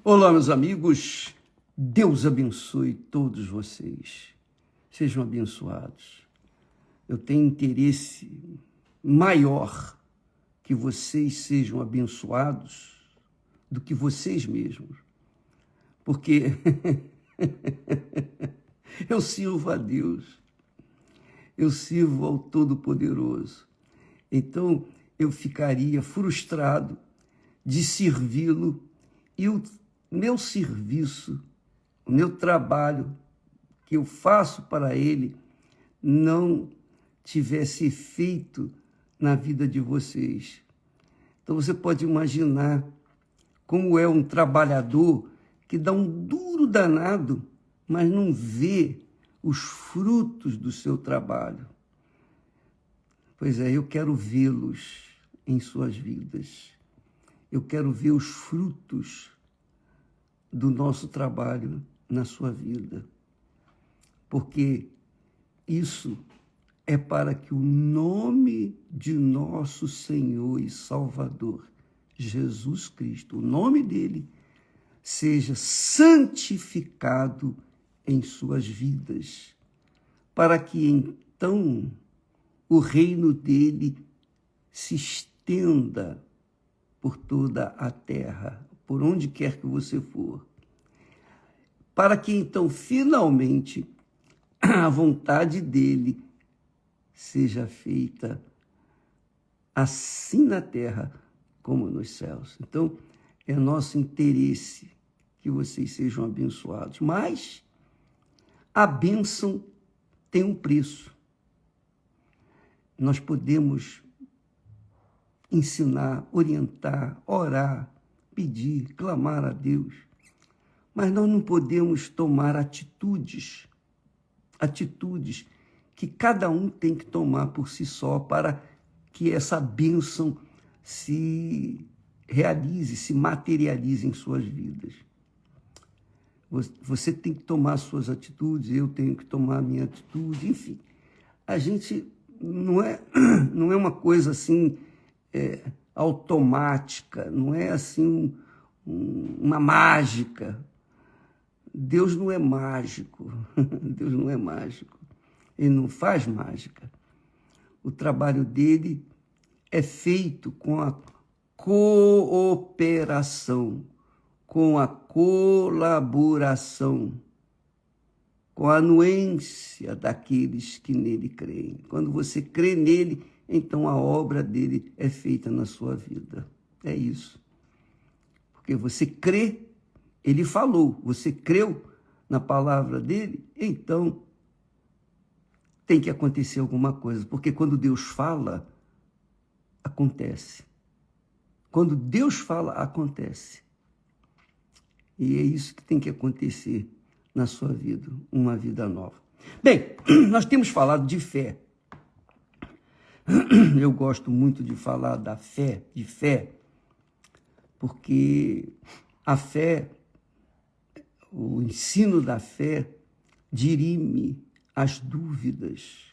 Olá, meus amigos. Deus abençoe todos vocês. Sejam abençoados. Eu tenho interesse maior que vocês sejam abençoados do que vocês mesmos. Porque eu sirvo a Deus. Eu sirvo ao Todo-Poderoso. Então, eu ficaria frustrado de servi-lo e o meu serviço, o meu trabalho que eu faço para ele não tivesse efeito na vida de vocês. Então você pode imaginar como é um trabalhador que dá um duro danado, mas não vê os frutos do seu trabalho. Pois é, eu quero vê-los em suas vidas. Eu quero ver os frutos do nosso trabalho na sua vida. Porque isso é para que o nome de nosso Senhor e Salvador, Jesus Cristo, o nome dele, seja santificado em suas vidas, para que então o reino dele se estenda por toda a terra, por onde quer que você for, para que então finalmente a vontade dele seja feita assim na terra como nos céus. Então, é nosso interesse que vocês sejam abençoados, mas a bênção tem um preço. Nós podemos ensinar, orientar, orar, pedir, clamar a Deus, mas nós não podemos tomar atitudes que cada um tem que tomar por si só para que essa bênção se realize, se materialize em suas vidas. Você tem que tomar suas atitudes, eu tenho que tomar a minha atitude, enfim. A gente não é uma coisa assim automática, não é assim uma mágica. Deus não é mágico, Deus não é mágico, ele não faz mágica. O trabalho dele é feito com a cooperação, com a colaboração, com a anuência daqueles que nele creem. Quando você crê nele, então a obra dele é feita na sua vida. É isso. Porque você crê, ele falou, você creu na palavra dele, então tem que acontecer alguma coisa. Porque quando Deus fala, acontece. Quando Deus fala, acontece. E é isso que tem que acontecer na sua vida, uma vida nova. Bem, nós temos falado de fé. Eu gosto muito de falar da fé, de fé, porque a fé, o ensino da fé, dirime as dúvidas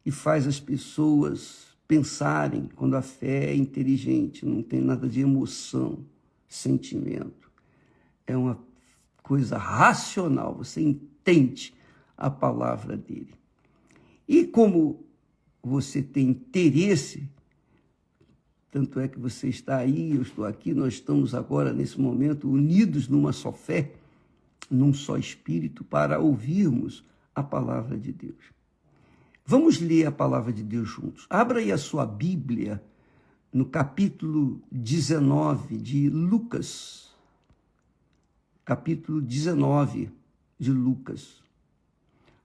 e faz as pessoas pensarem quando a fé é inteligente, não tem nada de emoção, sentimento. É uma coisa racional, você entende a palavra dele. E como você tem interesse, tanto é que você está aí, eu estou aqui, nós estamos agora, nesse momento, unidos numa só fé, num só espírito, para ouvirmos a palavra de Deus. Vamos ler a palavra de Deus juntos. Abra aí a sua Bíblia no capítulo 19 de Lucas. Capítulo 19 de Lucas.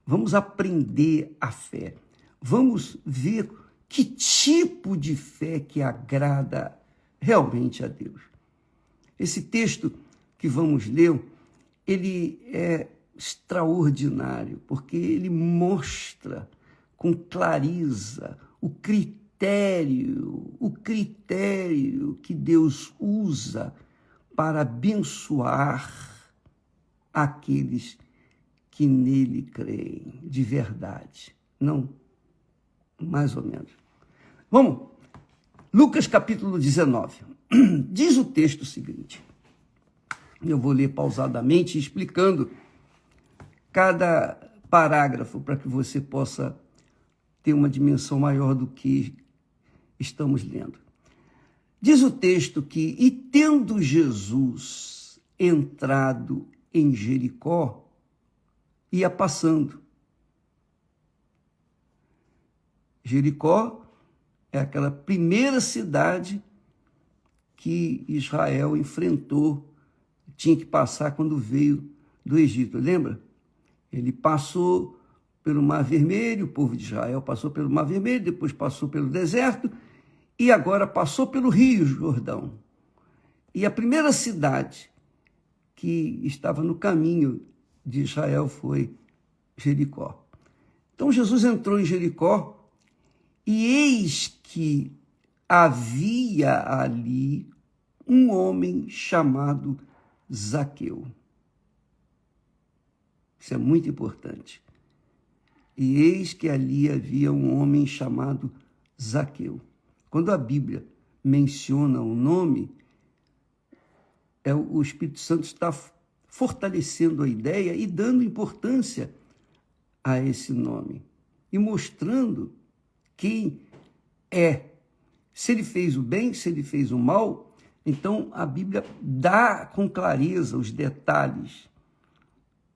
Vamos aprender a fé. Vamos ver que tipo de fé que agrada realmente a Deus. Esse texto que vamos ler, ele é extraordinário, porque ele mostra com clareza o critério que Deus usa para abençoar aqueles que nele creem de verdade. Não, mais ou menos. Vamos, Lucas capítulo 19. Diz o texto o seguinte: Eu vou ler pausadamente, explicando cada parágrafo para que você possa ter uma dimensão maior do que estamos lendo. Diz o texto que, e tendo Jesus entrado em Jericó, ia passando. Jericó é aquela primeira cidade que Israel enfrentou, tinha que passar quando veio do Egito, lembra? Ele passou pelo Mar Vermelho, o povo de Israel passou pelo Mar Vermelho, depois passou pelo deserto e agora passou pelo Rio Jordão. E a primeira cidade que estava no caminho de Israel foi Jericó. Então Jesus entrou em Jericó e eis que havia ali um homem chamado Zaqueu. Isso é muito importante. E eis que ali havia um homem chamado Zaqueu. Quando a Bíblia menciona o nome, o Espírito Santo está fortalecendo a ideia e dando importância a esse nome. E mostrando quem é. Se ele fez o bem, se ele fez o mal, então a Bíblia dá com clareza os detalhes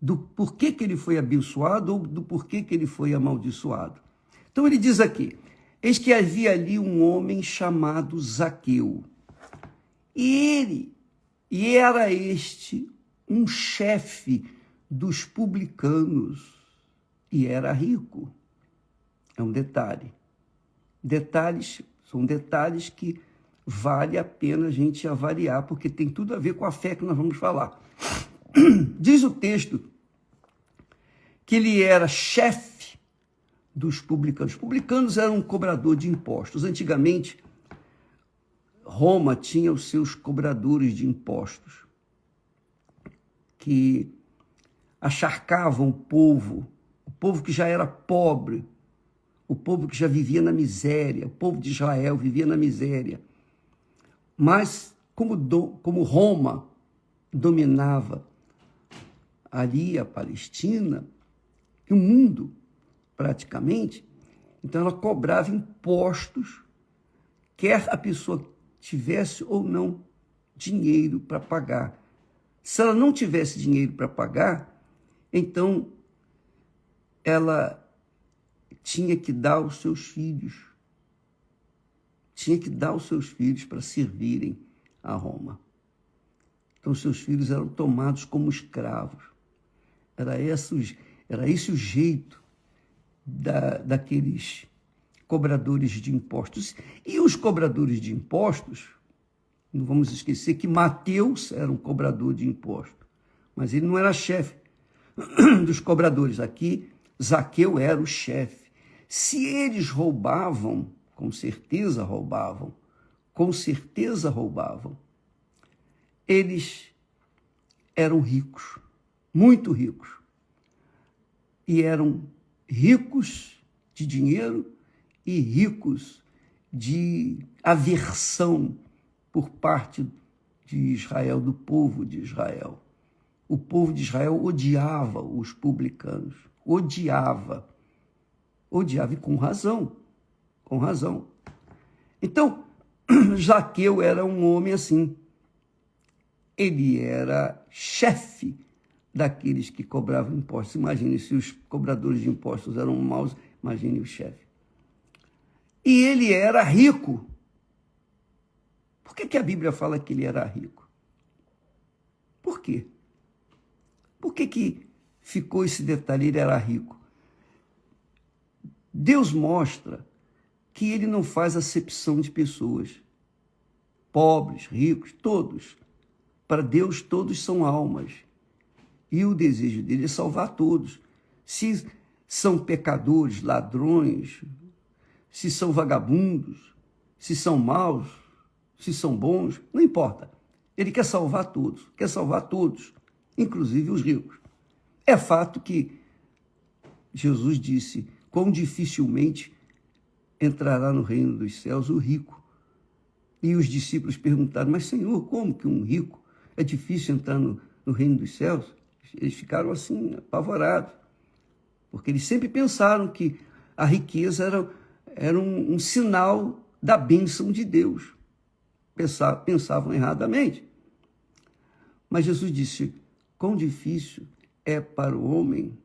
do porquê que ele foi abençoado ou do porquê que ele foi amaldiçoado. Então ele diz aqui, eis que havia ali um homem chamado Zaqueu. E era este um chefe dos publicanos e era rico. É um detalhe. São detalhes que vale a pena a gente avaliar, porque tem tudo a ver com a fé que nós vamos falar. Diz o texto que ele era chefe dos publicanos. Os publicanos eram um cobrador de impostos. Antigamente, Roma tinha os seus cobradores de impostos, que acharcavam o povo que já era pobre, o povo que já vivia na miséria, o povo de Israel vivia na miséria. Mas, como Roma dominava ali a Palestina e o mundo, praticamente, então ela cobrava impostos, quer a pessoa tivesse ou não dinheiro para pagar. Se ela não tivesse dinheiro para pagar, então ela tinha que dar os seus filhos. Tinha que dar os seus filhos para servirem a Roma. Então, seus filhos eram tomados como escravos. Era esse o jeito daqueles cobradores de impostos. E os cobradores de impostos, não vamos esquecer que Mateus era um cobrador de impostos, mas ele não era chefe dos cobradores. Aqui, Zaqueu era o chefe. Se eles roubavam, com certeza roubavam, eles eram ricos, muito ricos. E eram ricos de dinheiro e ricos de aversão por parte de Israel, do povo de Israel. O povo de Israel odiava os publicanos, odiava e com razão. Então, Zaqueu era um homem assim. Ele era chefe daqueles que cobravam impostos. Imagine, se os cobradores de impostos eram maus, imagine o chefe. E ele era rico. Por que a Bíblia fala que ele era rico? Por quê? Por que ficou esse detalhe? Ele era rico. Deus mostra que ele não faz acepção de pessoas. Pobres, ricos, todos. Para Deus, todos são almas. E o desejo dele é salvar todos. Se são pecadores, ladrões, se são vagabundos, se são maus, se são bons, não importa. Ele quer salvar todos, inclusive os ricos. É fato que Jesus disse: quão dificilmente entrará no reino dos céus o rico. E os discípulos perguntaram: mas Senhor, como que um rico é difícil entrar no reino dos céus. Eles ficaram assim, apavorados, porque eles sempre pensaram que a riqueza era um sinal da bênção de Deus. Pensavam erradamente. Mas Jesus disse, quão difícil é para o homem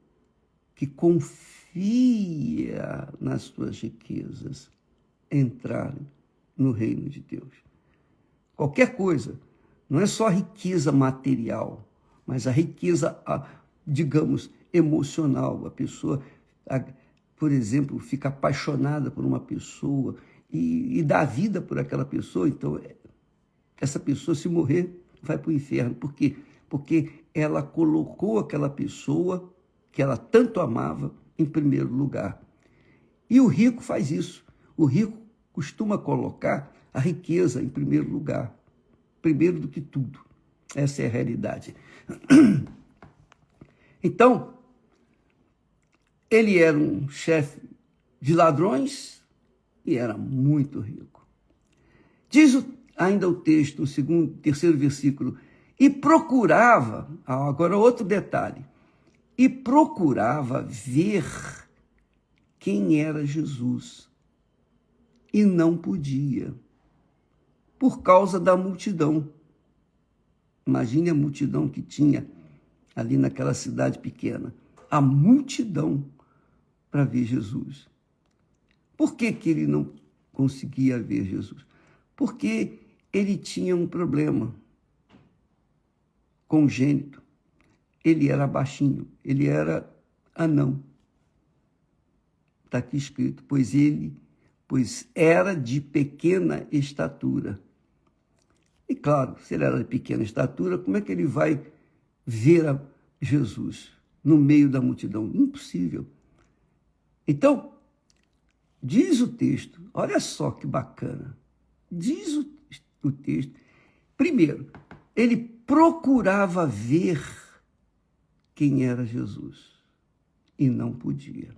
que confia nas suas riquezas entrar no reino de Deus. Qualquer coisa, não é só a riqueza material, mas a riqueza, digamos, emocional. A pessoa, por exemplo, fica apaixonada por uma pessoa e dá vida por aquela pessoa. Então, essa pessoa, se morrer, vai para o inferno. Por quê? Porque ela colocou aquela pessoa que ela tanto amava em primeiro lugar. E o rico faz isso. O rico costuma colocar a riqueza em primeiro lugar, primeiro do que tudo. Essa é a realidade. Então, ele era um chefe de ladrões e era muito rico. Diz ainda o texto, o terceiro versículo, e procurava, agora outro detalhe, e procurava ver quem era Jesus e não podia, por causa da multidão. Imagine a multidão que tinha ali naquela cidade pequena, a multidão para ver Jesus. Por que ele não conseguia ver Jesus? Porque ele tinha um problema congênito. Ele era baixinho, ele era anão. Está aqui escrito, pois era de pequena estatura. E claro, se ele era de pequena estatura, como é que ele vai ver a Jesus no meio da multidão? Impossível. Então, diz o texto, olha só que bacana, diz o texto, primeiro, ele procurava ver quem era Jesus e não podia.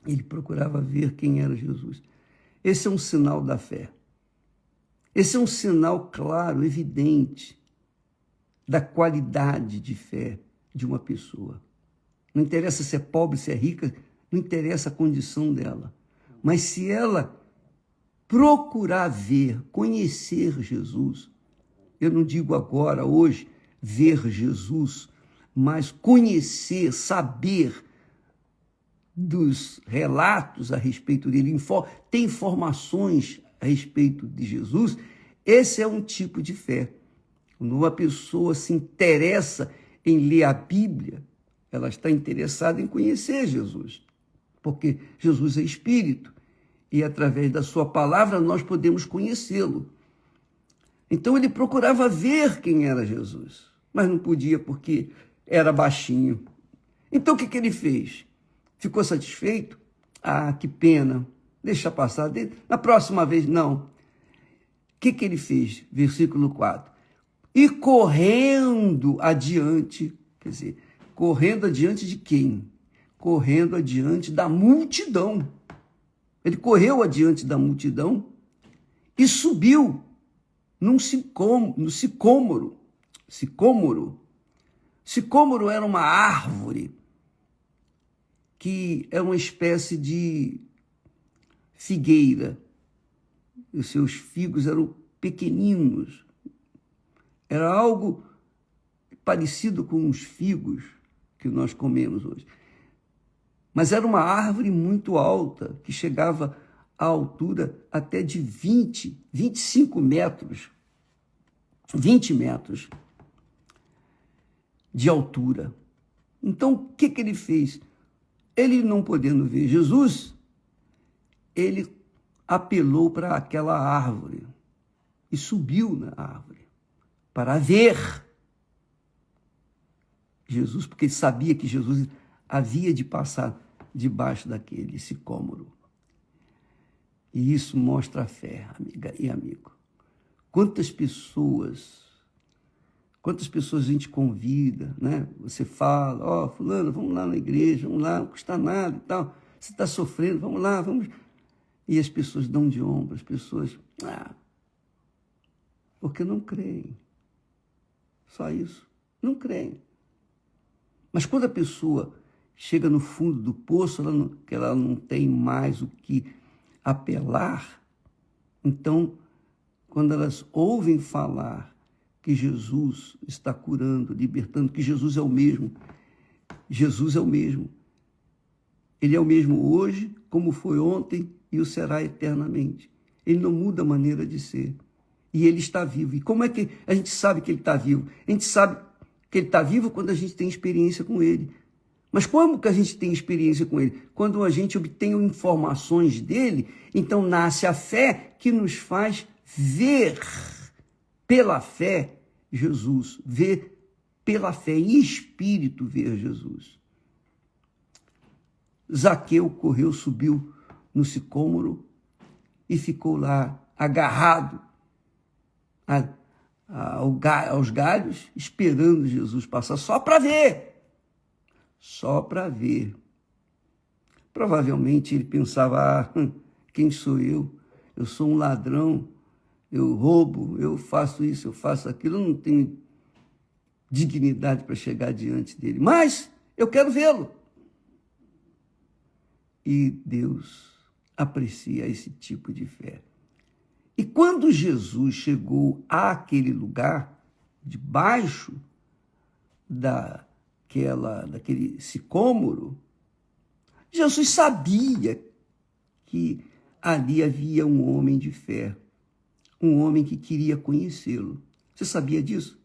Ele procurava ver quem era Jesus. Esse é um sinal da fé. Esse é um sinal claro, evidente, da qualidade de fé de uma pessoa. Não interessa se é pobre, se é rica, não interessa a condição dela. Mas se ela procurar ver, conhecer Jesus, eu não digo agora, hoje, ver Jesus, mas conhecer, saber dos relatos a respeito dele, ter informações a respeito de Jesus, esse é um tipo de fé. Quando uma pessoa se interessa em ler a Bíblia, ela está interessada em conhecer Jesus, porque Jesus é Espírito e através da sua palavra nós podemos conhecê-lo. Então ele procurava ver quem era Jesus, mas não podia porque era baixinho. Então o que ele fez? Ficou satisfeito? Ah, que pena, deixa passar. Na próxima vez, não. O que ele fez? Versículo 4. E correndo adiante, quer dizer, correndo adiante de quem? Correndo adiante da multidão. Ele correu adiante da multidão e subiu no sicômoro. Sicômoro era uma árvore que é uma espécie de figueira. Os seus figos eram pequeninos. Era algo parecido com os figos que nós comemos hoje. Mas era uma árvore muito alta, que chegava à altura até de 25 metros. 20 metros de altura. Então, o que ele fez? Ele, não podendo ver Jesus, ele apelou para aquela árvore e subiu na árvore para ver Jesus, porque ele sabia que Jesus havia de passar debaixo daquele sicômoro. E isso mostra a fé, amiga e amigo. Quantas pessoas a gente convida, né? Você fala, fulano, vamos lá na igreja, vamos lá, não custa nada e tal. Você está sofrendo, vamos lá, vamos. E as pessoas dão de ombro, as pessoas, Porque não creem. Só isso. Não creem. Mas quando a pessoa chega no fundo do poço, que ela não tem mais o que apelar, então, quando elas ouvem falar que Jesus está curando, libertando, que Jesus é o mesmo, Jesus é o mesmo. Ele é o mesmo hoje, como foi ontem, e o será eternamente. Ele não muda a maneira de ser. E ele está vivo. E como é que a gente sabe que ele está vivo? A gente sabe que ele está vivo quando a gente tem experiência com ele. Mas como que a gente tem experiência com ele? Quando a gente obtém informações dele, então nasce a fé que nos faz ver pela fé Jesus, ver pela fé em espírito ver Jesus. Zaqueu correu, subiu no sicômoro e ficou lá agarrado aos galhos, esperando Jesus passar, só para ver. Só para ver. Provavelmente ele pensava, quem sou eu? Eu sou um ladrão, eu roubo, eu faço isso, eu faço aquilo, eu não tenho dignidade para chegar diante dele. Mas eu quero vê-lo. E Deus aprecia esse tipo de fé. E quando Jesus chegou àquele lugar, debaixo daquele sicômoro, Jesus sabia que ali havia um homem de fé, um homem que queria conhecê-lo. Você sabia disso?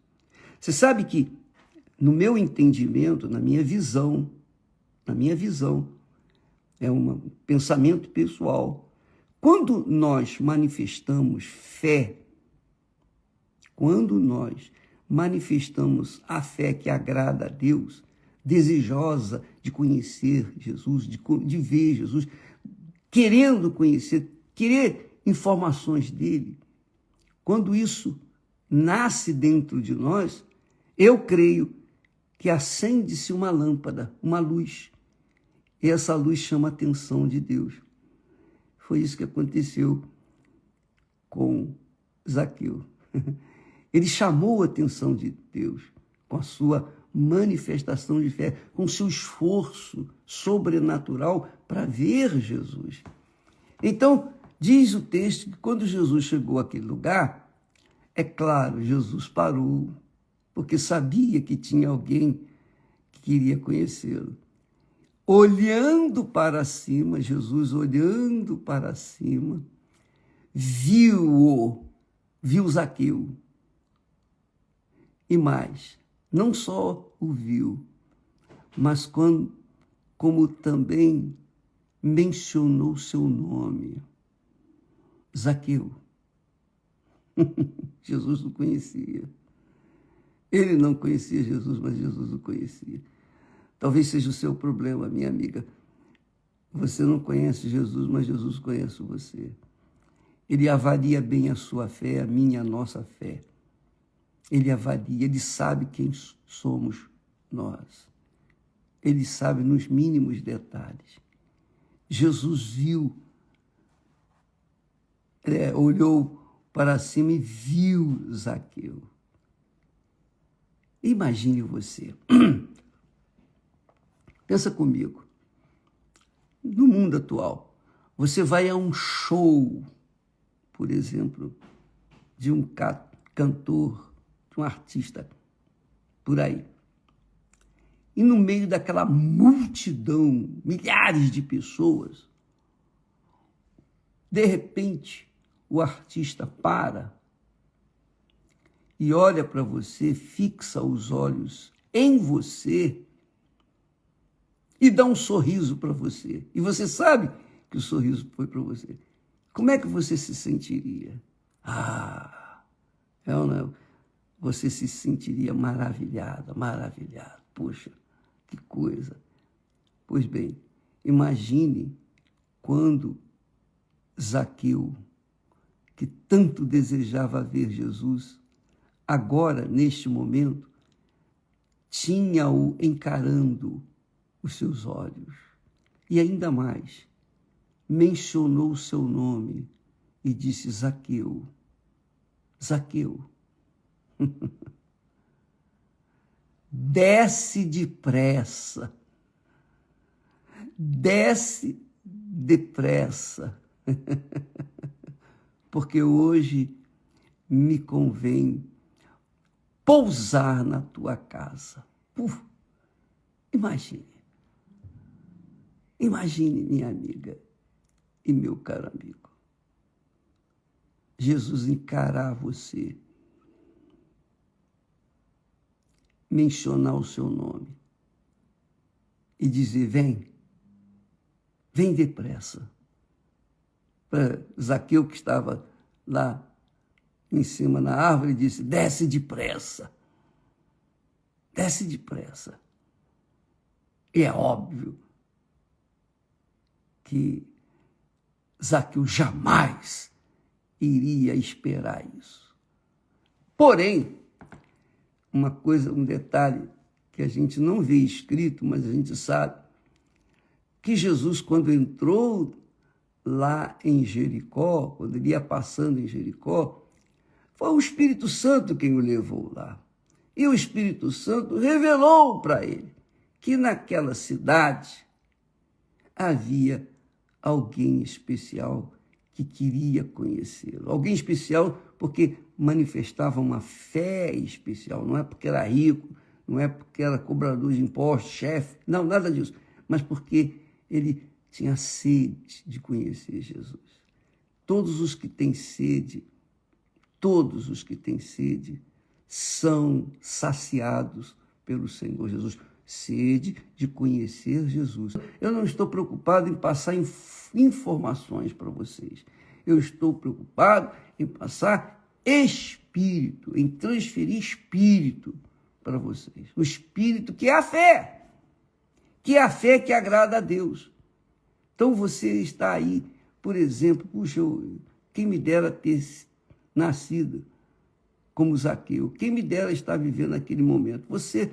Você sabe que, no meu entendimento, na minha visão, é um pensamento pessoal, quando nós manifestamos fé, quando nós manifestamos a fé que agrada a Deus, desejosa de conhecer Jesus, de ver Jesus, querendo conhecer, querer informações dele, quando isso nasce dentro de nós, eu creio que acende-se uma lâmpada, uma luz, e essa luz chama a atenção de Deus. Foi isso que aconteceu com Zaqueu. Ele chamou a atenção de Deus com a sua manifestação de fé, com o seu esforço sobrenatural para ver Jesus. Então, diz o texto que quando Jesus chegou àquele lugar, é claro, Jesus parou, porque sabia que tinha alguém que queria conhecê-lo. Olhando para cima, Jesus olhando para cima, viu Zaqueu. E mais, não só o viu, mas como também mencionou seu nome. Zaqueu. Jesus não conhecia. Ele não conhecia Jesus, mas Jesus o conhecia. Talvez seja o seu problema, minha amiga. Você não conhece Jesus, mas Jesus conhece você. Ele avalia bem a sua fé, a minha, a nossa fé. Ele avalia, ele sabe quem somos nós. Ele sabe nos mínimos detalhes. Jesus viu, olhou para cima e viu Zaqueu. Imagine você. Pensa comigo. No mundo atual, você vai a um show, por exemplo, de um cantor, de um artista, por aí. E no meio daquela multidão, milhares de pessoas, de repente, o artista para e olha para você, fixa os olhos em você e dá um sorriso para você. E você sabe que o sorriso foi para você. Como é que você se sentiria? Você se sentiria maravilhado. Poxa, que coisa. Pois bem, imagine quando Zaqueu, que tanto desejava ver Jesus, agora, neste momento, tinha-o encarando os seus olhos. E ainda mais, mencionou o seu nome e disse: Zaqueu, Zaqueu, desce depressa, desce depressa, porque hoje me convém pousar na tua casa. Imagine, minha amiga e meu caro amigo, Jesus encarar você, mencionar o seu nome e dizer: vem depressa. Para Zaqueu, que estava lá em cima na árvore, disse: desce depressa, desce depressa. E é óbvio que Zaqueu jamais iria esperar isso. Porém, uma coisa, um detalhe que a gente não vê escrito, mas a gente sabe, que Jesus, quando entrou lá em Jericó, quando ele ia passando em Jericó, foi o Espírito Santo quem o levou lá. E o Espírito Santo revelou para ele que naquela cidade havia alguém especial que queria conhecê-lo. Alguém especial porque manifestava uma fé especial. Não é porque era rico, não é porque era cobrador de impostos, chefe, não, nada disso. Mas porque ele tinha sede de conhecer Jesus. Todos os que têm sede, são saciados pelo Senhor Jesus. Sede de conhecer Jesus. Eu não estou preocupado em passar informações para vocês. Eu estou preocupado em passar espírito, em transferir espírito para vocês. O espírito que é a fé. Que é a fé que agrada a Deus. Então você está aí, por exemplo, puxa, quem me dera ter nascido como Zaqueu, quem me dera estar vivendo naquele momento. Você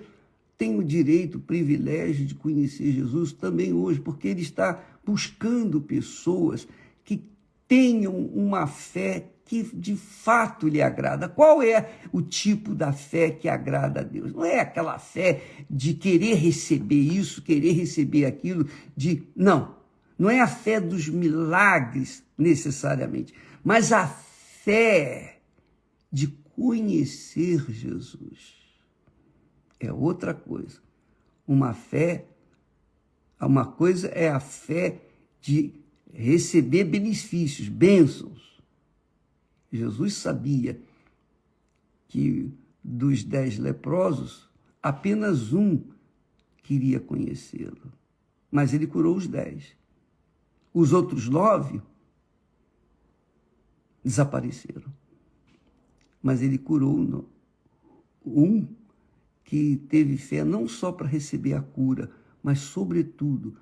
tem o direito, o privilégio de conhecer Jesus também hoje, porque ele está buscando pessoas que tenham uma fé que de fato lhe agrada. Qual é o tipo da fé que agrada a Deus? Não é aquela fé de querer receber isso, querer receber aquilo, não é a fé dos milagres necessariamente, mas a fé de conhecer Jesus. É outra coisa. Uma coisa é a fé de receber benefícios, bênçãos. Jesus sabia que dos 10 leprosos, apenas um queria conhecê-lo. Mas ele curou os 10. Os outros 9 desapareceram. Mas ele curou um que teve fé não só para receber a cura, mas, sobretudo,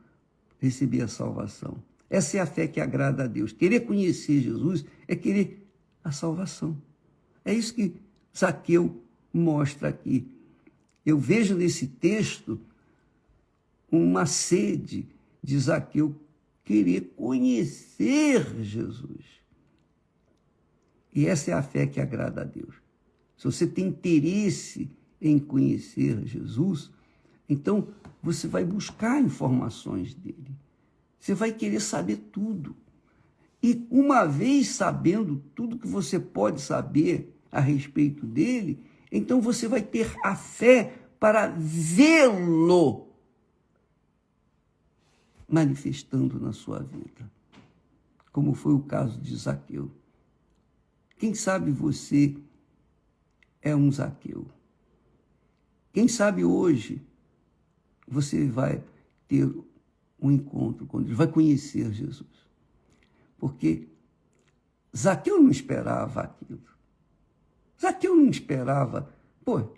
receber a salvação. Essa é a fé que agrada a Deus. Querer conhecer Jesus é querer a salvação. É isso que Zaqueu mostra aqui. Eu vejo nesse texto uma sede de Zaqueu querer conhecer Jesus. E essa é a fé que agrada a Deus. Se você tem interesse em conhecer Jesus, então você vai buscar informações dele. Você vai querer saber tudo. E uma vez sabendo tudo que você pode saber a respeito dele, então você vai ter a fé para vê-lo manifestando na sua vida, como foi o caso de Zaqueu. Quem sabe você é um Zaqueu. Quem sabe hoje você vai ter um encontro com Deus, vai conhecer Jesus. Porque Zaqueu não esperava aquilo. Zaqueu não esperava.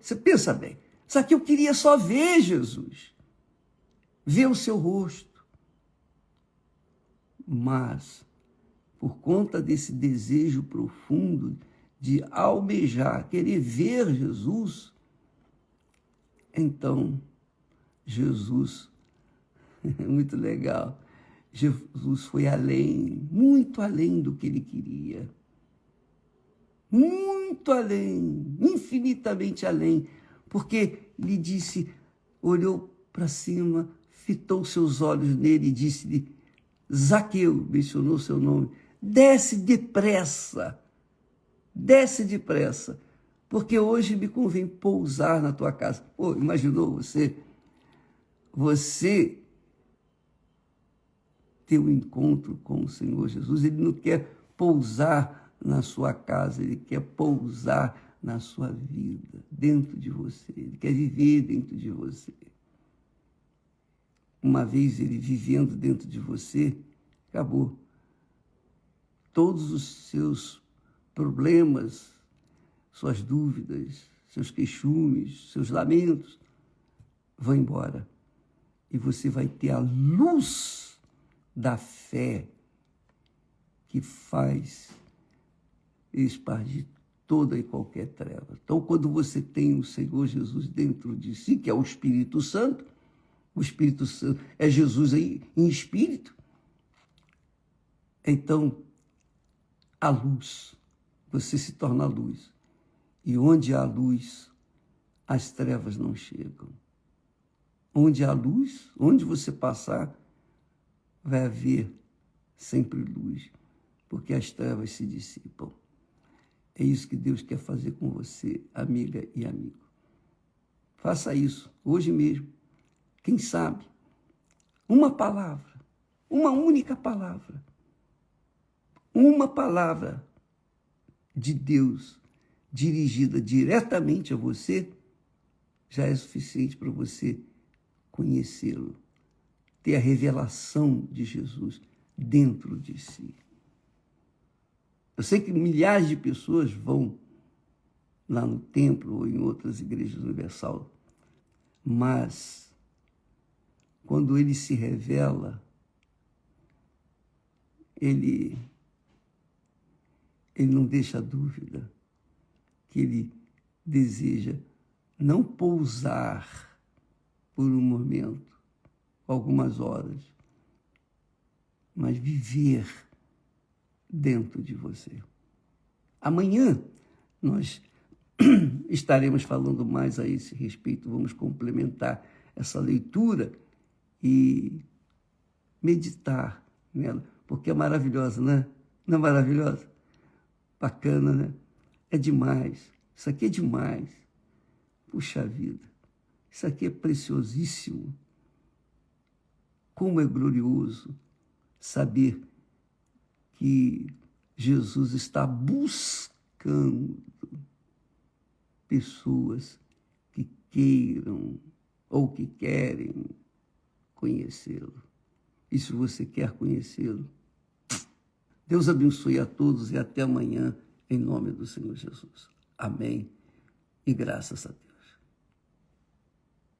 Você pensa bem, Zaqueu queria só ver Jesus, ver o seu rosto. Mas, por conta desse desejo profundo de almejar, querer ver Jesus, então Jesus, muito legal, Jesus foi além, muito além do que ele queria. muito além, infinitamente além, porque lhe disse, olhou para cima, fitou seus olhos nele e disse-lhe, Zaqueu, mencionou seu nome, desce depressa, porque hoje me convém pousar na tua casa. Pô, imaginou você ter um encontro com o Senhor Jesus? Ele não quer pousar na sua casa, ele quer pousar na sua vida, dentro de você. Ele quer viver dentro de você. Uma vez ele vivendo dentro de você, acabou. Todos os seus problemas, suas dúvidas, seus queixumes, seus lamentos vão embora. E você vai ter a luz da fé que faz expandir toda e qualquer treva. Então, quando você tem o Senhor Jesus dentro de si, que é o Espírito Santo é Jesus em espírito, então, a luz, você se torna a luz. E onde há luz, as trevas não chegam. Onde há luz, onde você passar, vai haver sempre luz, porque as trevas se dissipam. É isso que Deus quer fazer com você, amiga e amigo. Faça isso, hoje mesmo. Quem sabe, uma palavra, uma única palavra, uma palavra de Deus dirigida diretamente a você, já é suficiente para você conhecê-lo, ter a revelação de Jesus dentro de si. Eu sei que milhares de pessoas vão lá no templo ou em outras igrejas universal, mas quando ele se revela, ele não deixa dúvida que ele deseja não pousar por um momento, algumas horas, mas viver dentro de você. Amanhã nós estaremos falando mais a esse respeito, vamos complementar essa leitura e meditar nela, porque é maravilhosa, né? Não é maravilhosa? Bacana, né? É demais. Isso aqui é demais. Puxa vida, isso aqui é preciosíssimo. Como é glorioso saber que Jesus está buscando pessoas que queiram ou que querem conhecê-lo. E se você quer conhecê-lo, Deus abençoe a todos e até amanhã, em nome do Senhor Jesus. Amém. E graças a Deus.